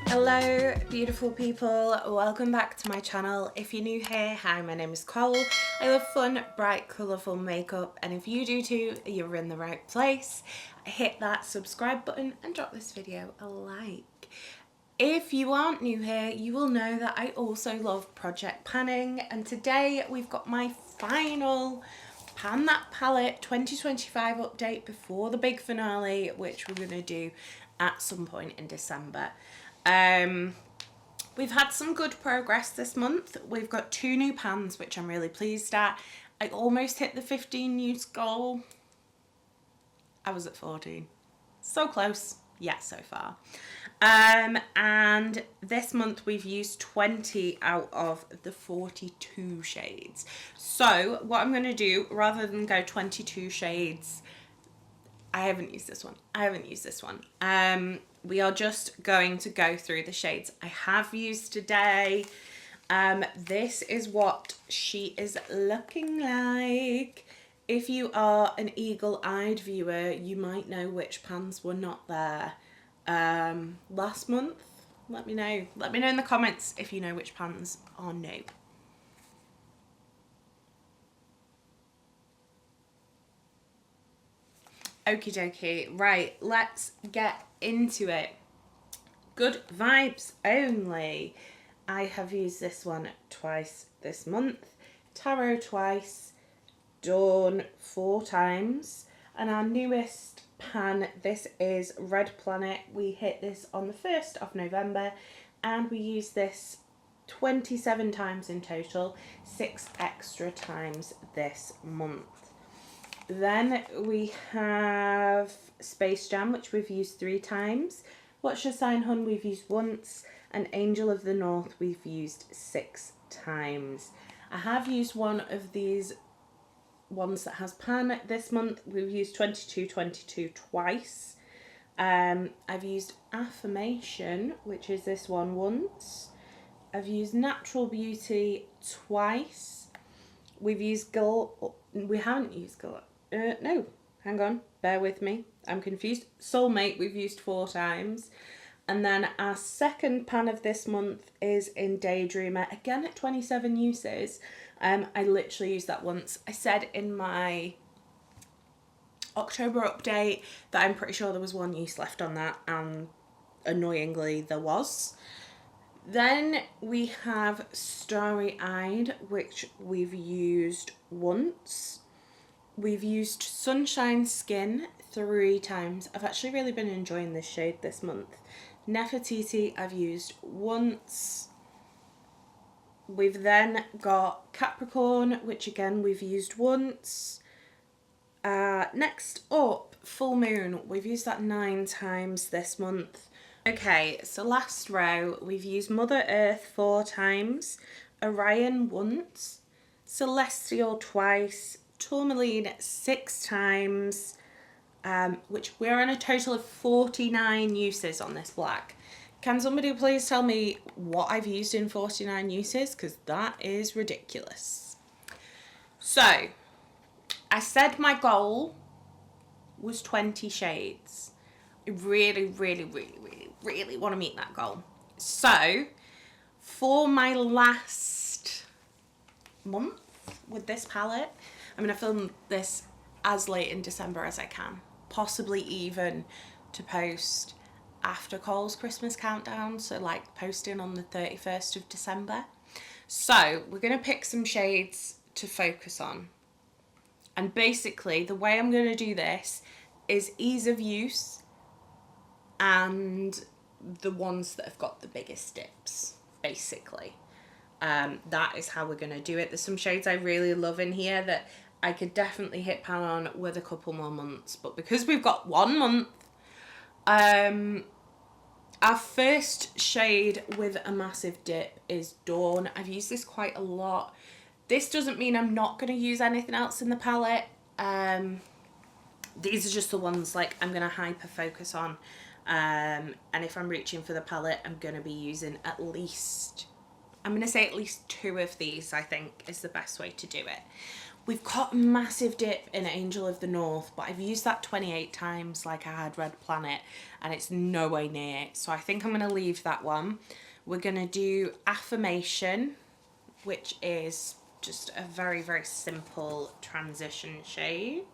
Hello beautiful people, welcome back to my channel. If you're new here, hi, my name is Cole. I love fun, bright, colourful makeup, and if you do too, you're in the right place. Hit that subscribe button and drop this video a like. If you aren't new here, you will know that I also love project panning, and today we've got my final Pan That Palette 2025 update before the big finale, which we're going to do at some point in December. We've had some good progress this month. We've got 2 new pans, which I'm really pleased at. I almost hit the 15 use goal. I was at 14. So close, yet so far. And this month we've used 20 out of the 42 shades. So what I'm going to do, rather than go 22 shades, I haven't used this one. We are just going to go through the shades I have used today. This is what she is looking like. If you are an eagle-eyed viewer, you might know which pans were not there last month. Let me know in the comments if you know which pans are new. Okie dokie, right, let's get into it. Good vibes only. I have used this one twice this month, Tarot twice, Dawn 4 times, and our newest pan, this is Red Planet. We hit this on the 1st of November and we used this 27 times in total, 6 extra times this month. Then we have Space Jam, which we've used 3 times. What's Your Sign Hun we've used once, and Angel of the North we've used 6 times. I have used one of these ones that has pan this month. We've used 2222 twice. I've used Affirmation, which is this one, once. I've used Natural Beauty twice. We've used we haven't used no, hang on, bear with me, I'm confused. Soulmate we've used 4 times. And then our second pan of this month is in Daydreamer, again at 27 uses. I literally used that once. I said in my October update that I'm pretty sure there was 1 use left on that, and annoyingly there was. Then we have Starry Eyed, which we've used once. We've used Sunshine Skin 3 times. I've actually really been enjoying this shade this month. Nefertiti I've used once. We've then got Capricorn, which again we've used once. Next up, Full Moon. We've used that 9 times this month. Okay, so last row, we've used Mother Earth 4 times, Orion once, Celestial twice, Tourmaline 6 times, which we're on a total of 49 uses on this black. Can somebody please tell me what I've used in 49 uses? Because that is ridiculous. So, I said my goal was 20 shades. I really want to meet that goal. So, for my last month with this palette, I'm going to film this as late in December as I can. Possibly even to post after Cole's Christmas countdown, so like posting on the 31st of December. So we're going to pick some shades to focus on. And basically the way I'm going to do this is ease of use and the ones that have got the biggest dips, basically. That is how we're going to do it. There's some shades I really love in here that I could definitely hit pan on with a couple more months, but because we've got 1 month, our first shade with a massive dip is Dawn. I've used this quite a lot. This doesn't mean I'm not going to use anything else in the palette. These are just the ones like I'm going to hyper focus on. And if I'm reaching for the palette, I'm going to be using at least 2 of these, I think is the best way to do it. We've got a massive dip in Angel of the North, but I've used that 28 times like I had Red Planet, and it's no way near it. So I think I'm going to leave that one. We're going to do Affirmation, which is just a very, very simple transition shade.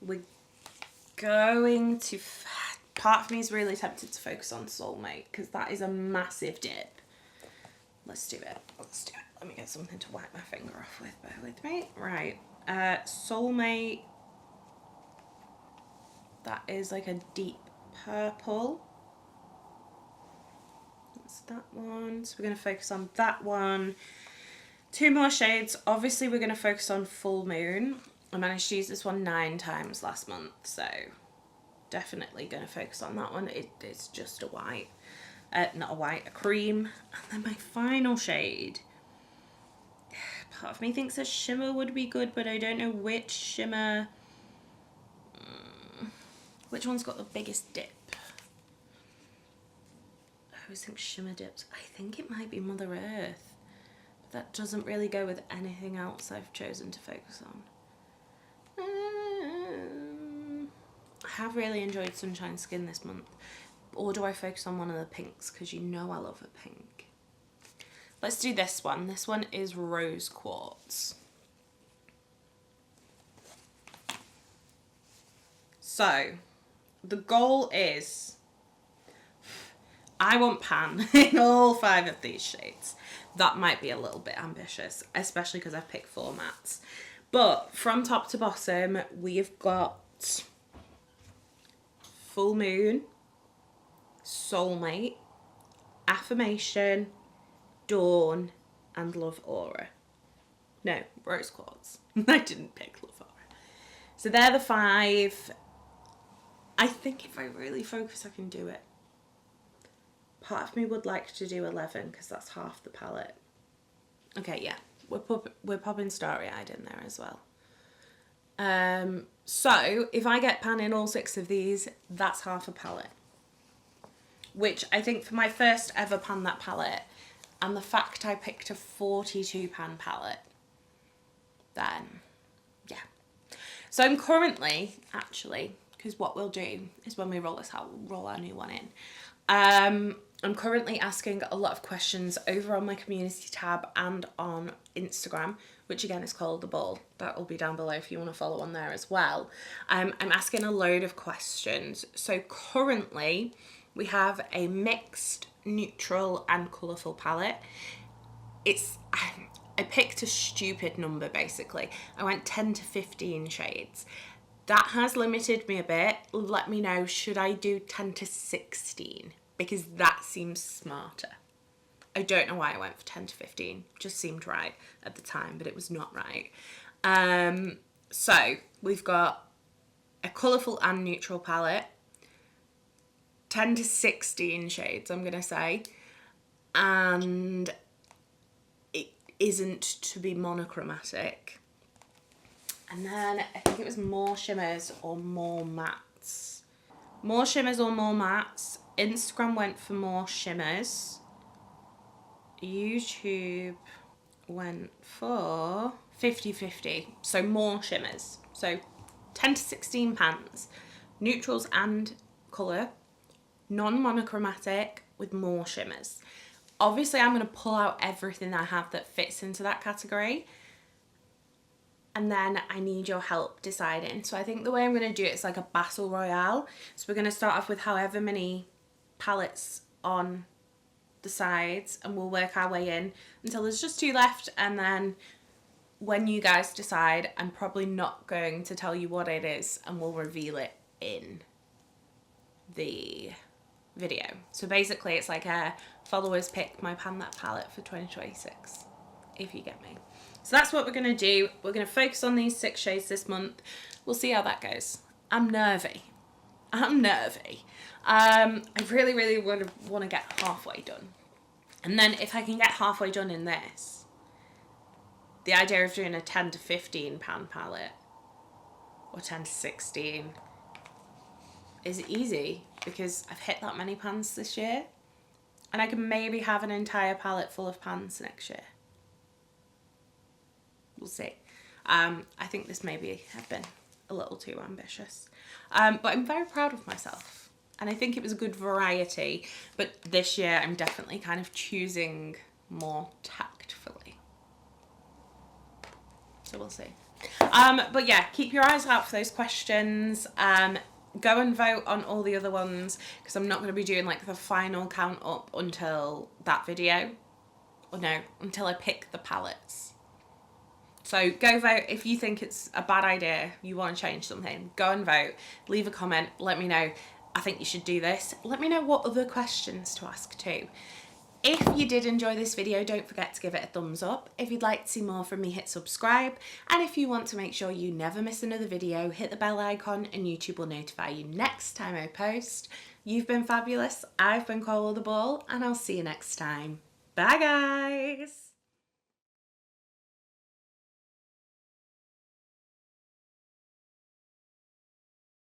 We're going to... Part of me is really tempted to focus on Soulmate, because that is a massive dip. Let's do it. Let's do it. Let me get something to wipe my finger off with. Bear with me. Right. Soulmate. That is like a deep purple. That's that one. So we're going to focus on that one. 2 more shades. Obviously, we're going to focus on Full Moon. I managed to use this one 9 times last month, so definitely going to focus on that one. It's just a white. Not a white, a cream. And then my final shade. Part of me thinks a shimmer would be good, but I don't know which shimmer. Which one's got the biggest dip? I always think shimmer dips. I think it might be Mother Earth. But that doesn't really go with anything else I've chosen to focus on. I have really enjoyed Sunshine Skin this month. Or do I focus on one of the pinks? Because you know I love a pink. Let's do this one. This one is Rose Quartz. So, the goal is, I want pan in all 5 of these shades. That might be a little bit ambitious, especially because I've picked 4 mattes. But from top to bottom, we've got Full Moon, Soulmate, Affirmation, Dawn, and Love Aura. No, Rose Quartz. I didn't pick Love Aura. So they're the 5. I think if I really focus, I can do it. Part of me would like to do 11 because that's half the palette. Okay, yeah, we're popping Starry Eyed in there as well. So if I get pan in all 6 of these, that's half a palette. Which I think for my first ever pan that palette, and the fact I picked a 42 pan palette, then yeah. So I'm currently, actually, because what we'll do is when we roll this out, we'll roll our new one in. I'm currently asking a lot of questions over on my community tab and on Instagram, which again is called The Ball. That will be down below if you want to follow on there as well. I'm asking a load of questions. So currently we have a mixed, neutral and colourful palette. I picked a stupid number basically. I went 10 to 15 shades. That has limited me a bit. Let me know, should I do 10 to 16? Because that seems smarter. I don't know why I went for 10 to 15. Just seemed right at the time, but it was not right. So we've got a colourful and neutral palette. 10 to 16 shades, I'm going to say. And it isn't to be monochromatic. And then I think it was more shimmers or more mattes. More shimmers or more mattes. Instagram went for more shimmers. YouTube went for 50-50. So more shimmers. So 10 to 16 pans. Neutrals and colour. Non-monochromatic with more shimmers. Obviously, I'm going to pull out everything I have that fits into that category. And then I need your help deciding. So I think the way I'm going to do it is like a battle royale. So we're going to start off with however many palettes on the sides and we'll work our way in until there's just 2 left. And then when you guys decide, I'm probably not going to tell you what it is and we'll reveal it in the video. So basically it's like a followers pick my pan that palette for 2026, if you get me. So that's what we're going to do. We're going to focus on these 6 shades this month. We'll see how that goes. I'm nervy. I really, really want to get halfway done. And then if I can get halfway done in this, the idea of doing a 10 to 15 pan palette or 10 to 16 is easy because I've hit that many pans this year and I can maybe have an entire palette full of pans next year. We'll see. I think this maybe have been a little too ambitious. But I'm very proud of myself. And I think it was a good variety. But this year I'm definitely kind of choosing more tactfully. So we'll see. But yeah, keep your eyes out for those questions. Go and vote on all the other ones, because I'm not going to be doing like the final count up until that video. Or no, until I pick the palettes. So go vote. If you think it's a bad idea, you want to change something, go and vote. Leave a comment. Let me know, I think you should do this. Let me know what other questions to ask too. If you did enjoy this video, don't forget to give it a thumbs up. If you'd like to see more from me, hit subscribe. And if you want to make sure you never miss another video, hit the bell icon and YouTube will notify you next time I post. You've been fabulous. I've been Cola the Ball, and I'll see you next time. Bye guys!